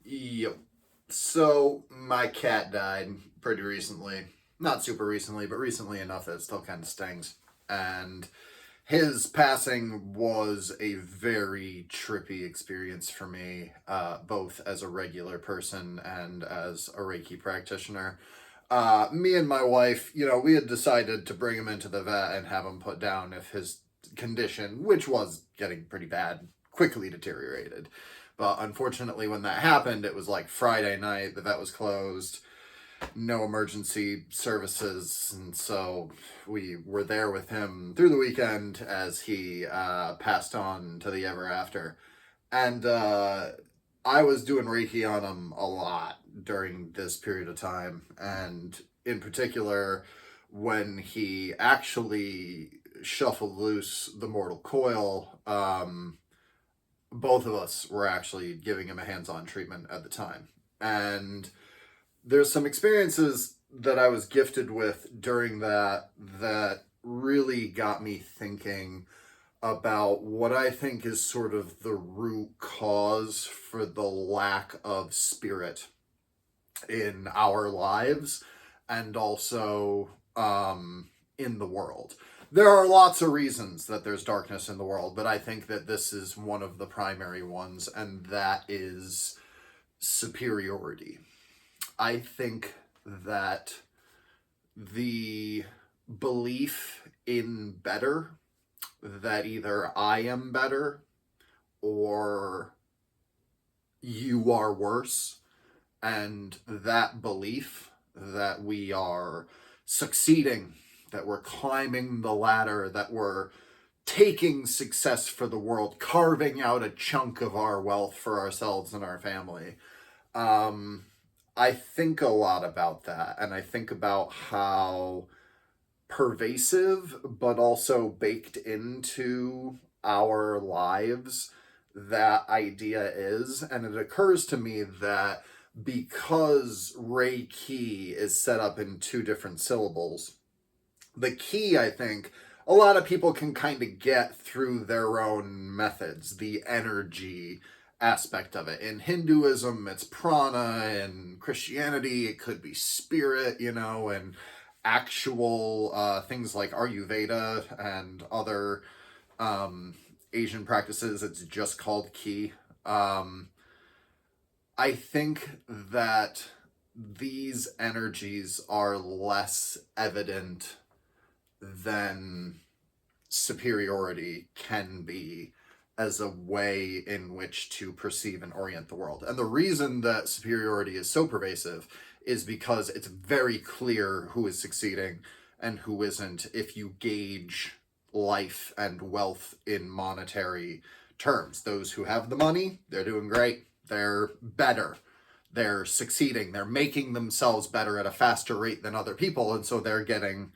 Yep. So my cat died pretty recently. Not super recently, but recently enough that it still kind of stings. And his passing was a very trippy experience for me, both as a regular person and as a Reiki practitioner. Me and my wife, we had decided to bring him into the vet and have him put down if his condition, which was getting pretty bad, quickly deteriorated. But unfortunately, when that happened, it was like Friday night, the vet was closed, no emergency services, and so we were there with him through the weekend as he passed on to the ever after. And I was doing Reiki on him a lot during this period of time, and in particular, when he actually shuffled loose the mortal coil, both of us were actually giving him a hands-on treatment at the time. And there's some experiences that I was gifted with during that really got me thinking about what I think is sort of the root cause for the lack of spirit in our lives and also in the world. There are lots of reasons that there's darkness in the world, but I think that this is one of the primary ones, and that is superiority. I think that the belief in better, that either I am better or you are worse, and that belief that we are succeeding, that we're climbing the ladder, that we're taking success for the world, carving out a chunk of our wealth for ourselves and our family. I think a lot about that, and I think about how pervasive but also baked into our lives that idea is. And it occurs to me that because Reiki is set up in two different syllables, the key, I think, a lot of people can kind of get through their own methods, the energy aspect of it. In Hinduism, it's prana. In Christianity, it could be spirit, and actual things like Ayurveda and other Asian practices, it's just called ki. I think that these energies are less evident than superiority can be as a way in which to perceive and orient the world. And the reason that superiority is so pervasive is because it's very clear who is succeeding and who isn't if you gauge life and wealth in monetary terms. Those who have the money, they're doing great. They're better. They're succeeding. They're making themselves better at a faster rate than other people, and so they're getting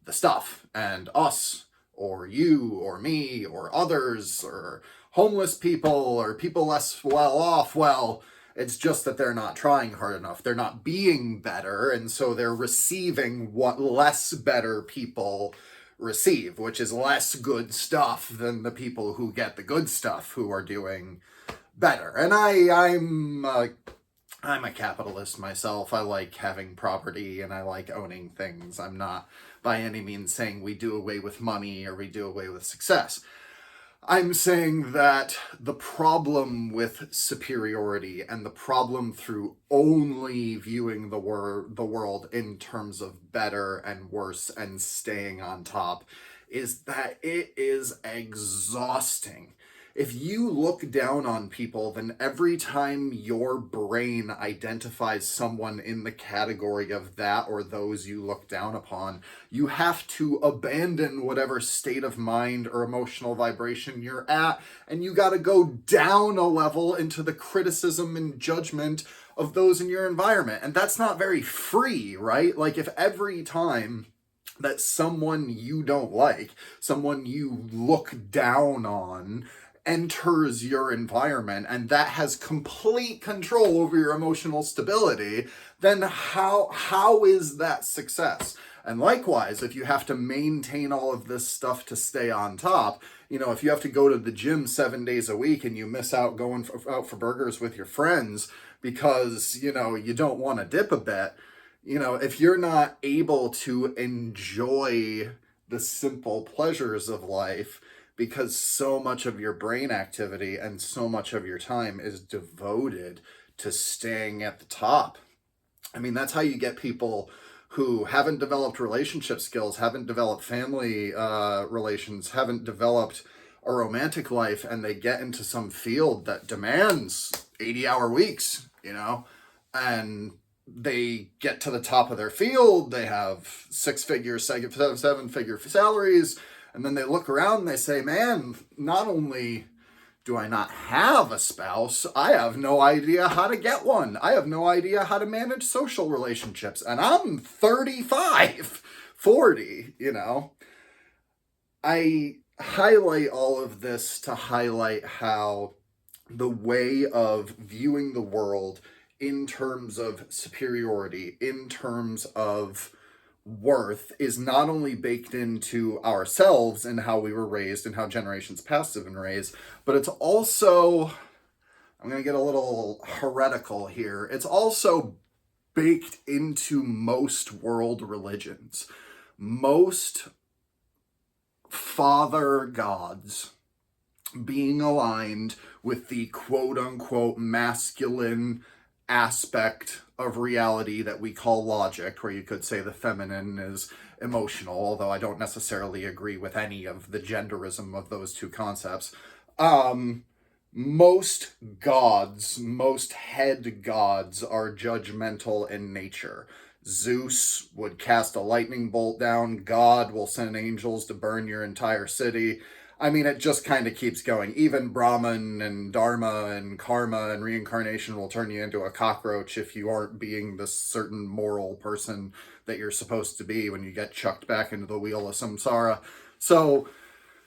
the stuff. And us, or you, or me, or others, or homeless people, or people less well off, well, it's just that they're not trying hard enough. They're not being better, and so they're receiving what less better people receive, which is less good stuff than the people who get the good stuff who are doing better. And I'm a capitalist myself. I like having property and I like owning things. I'm not by any means saying we do away with money or we do away with success. I'm saying that the problem with superiority and the problem through only viewing the world in terms of better and worse and staying on top is that it is exhausting. If you look down on people, then every time your brain identifies someone in the category of that or those you look down upon, you have to abandon whatever state of mind or emotional vibration you're at, and you got to go down a level into the criticism and judgment of those in your environment. And that's not very free, right? Like, if every time that someone you don't like, someone you look down on, enters your environment and that has complete control over your emotional stability, then how is that success? And likewise, if you have to maintain all of this stuff to stay on top, if you have to go to the gym 7 days a week and you miss out going out for burgers with your friends because, you don't want to dip a bit, if you're not able to enjoy the simple pleasures of life because so much of your brain activity and so much of your time is devoted to staying at the top. I mean, that's how you get people who haven't developed relationship skills, haven't developed family relations, haven't developed a romantic life, and they get into some field that demands 80-hour weeks, and they get to the top of their field, they have 6-figure, 7-figure salaries, and then they look around and they say, man, not only do I not have a spouse, I have no idea how to get one. I have no idea how to manage social relationships. And I'm 35, 40, I highlight all of this to highlight how the way of viewing the world in terms of superiority, in terms of worth, is not only baked into ourselves and how we were raised and how generations past have been raised, but it's also, I'm going to get a little heretical here, it's also baked into most world religions. Most father gods being aligned with the quote-unquote masculine aspect of reality that we call logic, where you could say the feminine is emotional, although I don't necessarily agree with any of the genderism of those two concepts. Most gods, most head gods are judgmental in nature. Zeus would cast a lightning bolt down. God will send angels to burn your entire city. I mean, it just kind of keeps going. Even Brahman and Dharma and karma and reincarnation will turn you into a cockroach if you aren't being the certain moral person that you're supposed to be when you get chucked back into the wheel of samsara. So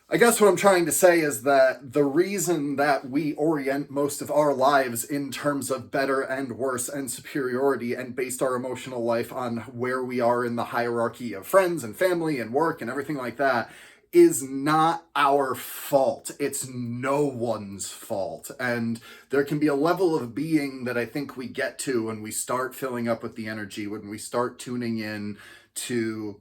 I guess what I'm trying to say is that the reason that we orient most of our lives in terms of better and worse and superiority and based our emotional life on where we are in the hierarchy of friends and family and work and everything like that is not our fault. It's no one's fault. And there can be a level of being that I think we get to when we start filling up with the energy, when we start tuning in to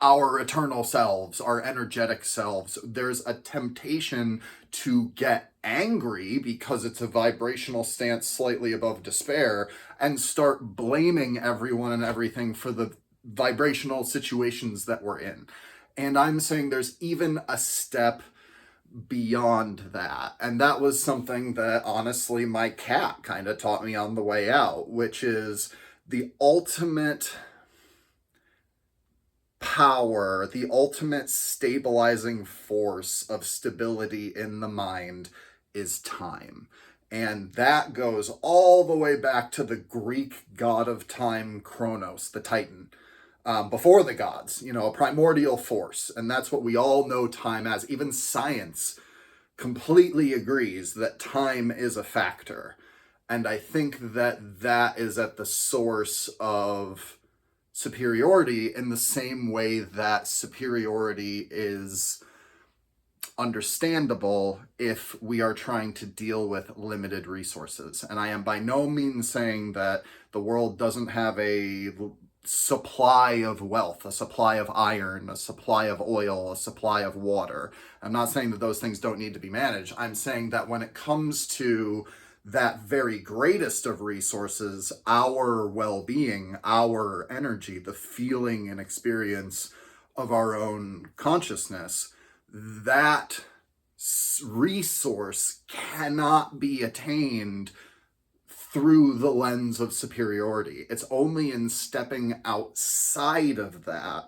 our eternal selves, our energetic selves. There's a temptation to get angry because it's a vibrational stance slightly above despair and start blaming everyone and everything for the vibrational situations that we're in. And I'm saying there's even a step beyond that. And that was something that honestly my cat kind of taught me on the way out, which is the ultimate power, the ultimate stabilizing force of stability in the mind is time. And that goes all the way back to the Greek god of time, Kronos, the Titan. Before the gods, a primordial force. And that's what we all know time as. Even science completely agrees that time is a factor. And I think that that is at the source of superiority in the same way that superiority is understandable if we are trying to deal with limited resources. And I am by no means saying that the world doesn't have a supply of wealth, a supply of iron, a supply of oil, a supply of water. I'm not saying that those things don't need to be managed. I'm saying that when it comes to that very greatest of resources, our well-being, our energy, the feeling and experience of our own consciousness, that resource cannot be attained through the lens of superiority. It's only in stepping outside of that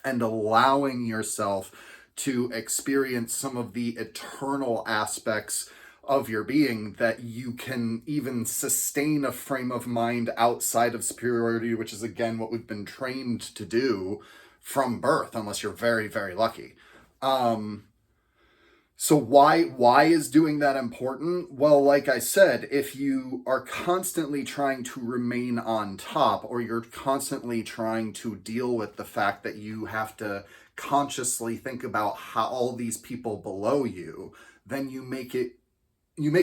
and allowing yourself to experience some of the eternal aspects of your being that you can even sustain a frame of mind outside of superiority, which is again what we've been trained to do from birth, unless you're very, very lucky. So why is doing that important? Well, like I said, if you are constantly trying to remain on top, or you're constantly trying to deal with the fact that you have to consciously think about how all these people below you, then you make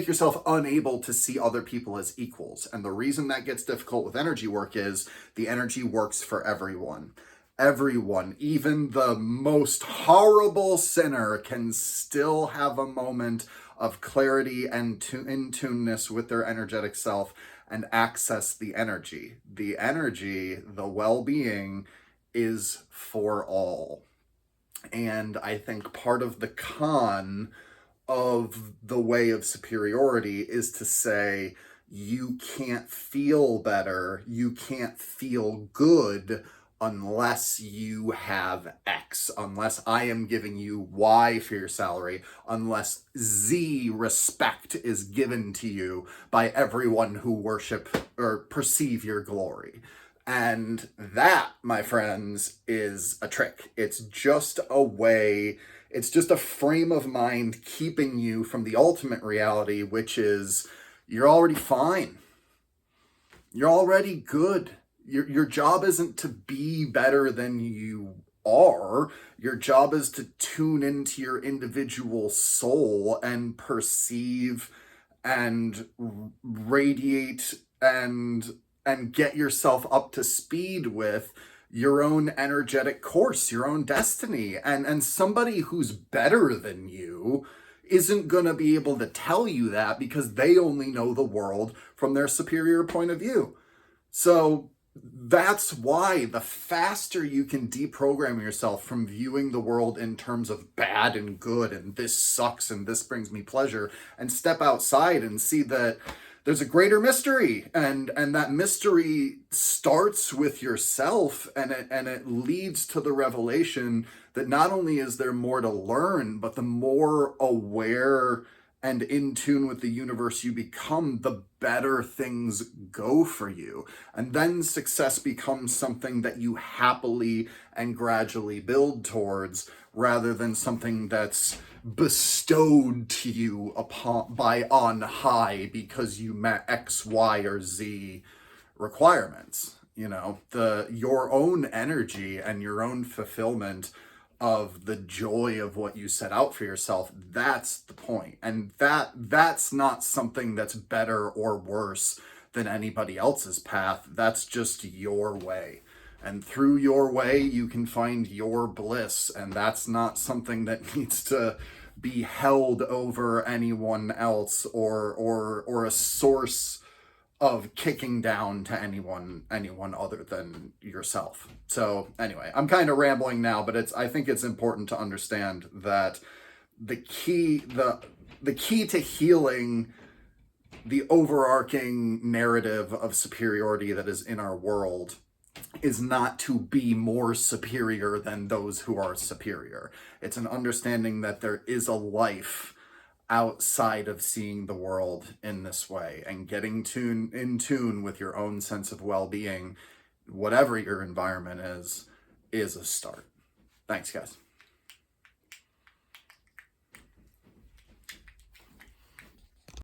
yourself unable to see other people as equals. And the reason that gets difficult with energy work is the energy works for everyone. Everyone, even the most horrible sinner, can still have a moment of clarity and in-tuneness with their energetic self and access the energy. The energy, the well-being, is for all. And I think part of the con of the way of superiority is to say, you can't feel better, you can't feel good unless you have X, unless I am giving you Y for your salary, unless Z respect is given to you by everyone who worship or perceive your glory. And that, my friends, is a trick. It's just a way, it's just a frame of mind keeping you from the ultimate reality, which is you're already fine. You're already good. Your job isn't to be better than you are. Your job is to tune into your individual soul and perceive and radiate and get yourself up to speed with your own energetic course, your own destiny. And somebody who's better than you isn't going to be able to tell you that because they only know the world from their superior point of view. So that's why the faster you can deprogram yourself from viewing the world in terms of bad and good and this sucks and this brings me pleasure, and step outside and see that there's a greater mystery, and that mystery starts with yourself, and it leads to the revelation that not only is there more to learn, but the more aware and in tune with the universe you become, the better things go for you. And then success becomes something that you happily and gradually build towards, rather than something that's bestowed to you on high because you met X, Y, or Z requirements. You know, your own energy and your own fulfillment of the joy of what you set out for yourself, that's the point. And that's not something that's better or worse than anybody else's path. That's just your way. And through your way, you can find your bliss. And that's not something that needs to be held over anyone else or a source of kicking down to anyone other than yourself. So anyway, I'm kind of rambling now, but I think it's important to understand that the key to healing the overarching narrative of superiority that is in our world is not to be more superior than those who are superior. It's an understanding that there is a life outside of seeing the world in this way, and getting in tune with your own sense of well-being, whatever your environment is a start. Thanks, guys.